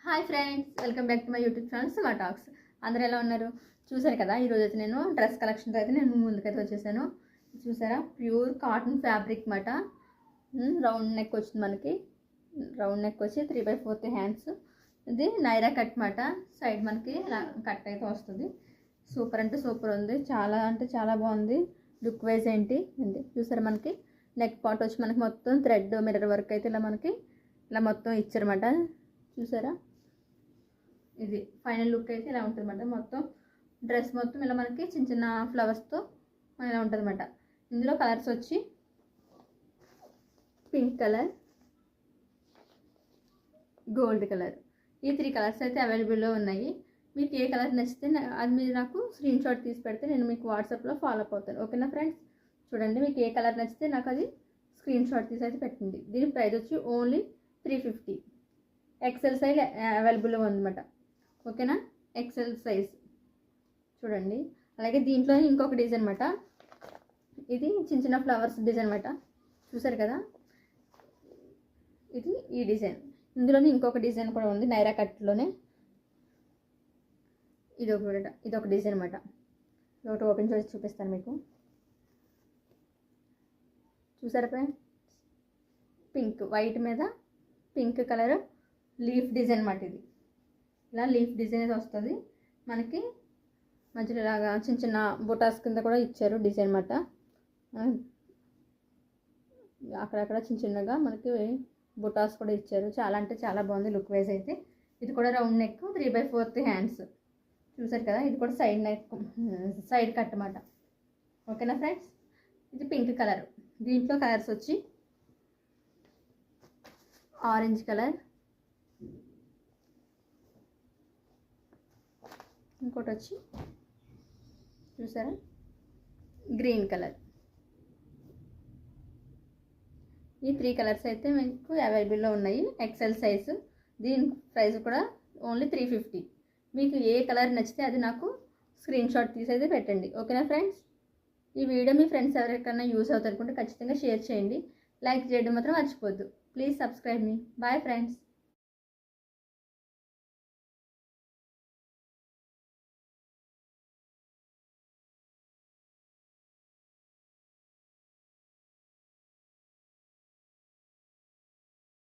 Hi friends, welcome back to my YouTube channel Suma talks. అందరూ ఎలా ఉన్నారు? చూసారు కదా, ఈరోజు అయితే నేను డ్రెస్ కలెక్షన్తో అయితే నేను ముందుకైతే వచ్చేసాను. చూసారా, ప్యూర్ కాటన్ ఫ్యాబ్రిక్ మాట. రౌండ్ నెక్ వచ్చింది మనకి. రౌండ్ నెక్ వచ్చి 3/4 హ్యాండ్స్. ఇది నైరా కట్ మాట. సైడ్ మనకి కట్ అయితే వస్తుంది. సూపర్ అంటే సూపర్ ఉంది. చాలా అంటే చాలా బాగుంది. లుక్ వైజ్ ఏంటి ఉంది చూసారా, మనకి నెక్ పార్ట్ వచ్చి మనకి మొత్తం థ్రెడ్ మిర్రర్ వర్క్ అయితే ఇలా మనకి ఇలా మొత్తం ఇచ్చారన్నమాట. చూసారా, ఇది ఫైనల్ లుక్ అయితే ఇలా ఉంటుంది అన్నమాట. మొత్తం డ్రెస్ మొత్తం ఇలా మనకి చిన్న చిన్న ఫ్లవర్స్తో ఇలా ఉంటుంది అన్నమాట. ఇందులో కలర్స్ వచ్చి పింక్ కలర్, గోల్డ్ కలర్, ఈ 3 కలర్స్ అయితే అవైలబుల్లో ఉన్నాయి. మీకు ఏ కలర్ నచ్చితే అది మీరు నాకు స్క్రీన్ షాట్ తీసి పెడితే నేను మీకు వాట్సాప్లో ఫాలో అప్ అవుతాను. ఓకేనా ఫ్రెండ్స్? చూడండి, మీకు ఏ కలర్ నచ్చితే నాకు అది స్క్రీన్ షాట్ తీసి అయితే పెట్టండి. దీని ప్రైస్ వచ్చి ఓన్లీ 350. ఎక్సెల్ సైజ్ అవైలబుల్గా ఉందన్నమాట. ఓకేనా? ఎక్సెల్ సైజ్ చూడండి. అలాగే దీంట్లో ఇంకొక డిజైన్ అనమాట. ఇది చిన్న చిన్న ఫ్లవర్స్ డిజైన్ అనమాట. చూసారు కదా, ఇది ఈ డిజైన్. ఇందులోనే ఇంకొక డిజైన్ కూడా ఉంది నైరా కట్లోనే. ఇదొక డిజైన్ అనమాట. ఒకటి ఓపెన్ చేసి చూపిస్తాను మీకు. చూసారా ఫ్రెండ్స్, పింక్ వైట్ మీద పింక్ కలర్ లీఫ్ డిజైన్ అన్నమాట. ఇది ఇలా లీఫ్ డిజైన్ అయితే వస్తుంది మనకి. మధ్యలో ఇలాగా చిన్న చిన్న బుటాస్ కింద కూడా ఇచ్చారు డిజైన్ అన్నమాట. అక్కడక్కడ చిన్న చిన్నగా మనకి బుటాస్ కూడా ఇచ్చారు. చాలా అంటే చాలా బాగుంది లుక్ వైజ్ అయితే. ఇది కూడా రౌండ్ నెక్, 3/4 హ్యాండ్స్. చూసారు కదా, ఇది కూడా సైడ్ నెక్, సైడ్ కట్ అన్నమాట. ఓకేనా ఫ్రెండ్స్? ఇది పింక్ కలర్. దీంట్లో కలర్స్ వచ్చి ఆరెంజ్ కలర్, ఇంకోటి వచ్చి చూసారా గ్రీన్ కలర్. ఈ 3 కలర్స్ అయితే మీకు అవైలబుల్లో ఉన్నాయి. XL size. దీని ప్రైస్ కూడా ఓన్లీ 350. మీకు ఏ కలర్ నచ్చితే అది నాకు స్క్రీన్ షాట్ తీసి అయితే పెట్టండి. ఓకేనా ఫ్రెండ్స్? ఈ వీడియో మీ ఫ్రెండ్స్ ఎవరికైనా యూస్ అవుతారనుకుంటే ఖచ్చితంగా షేర్ చేయండి. లైక్ చేయడం మాత్రం మర్చిపోద్దు. ప్లీజ్ సబ్స్క్రైబ్ మీ. Bye friends.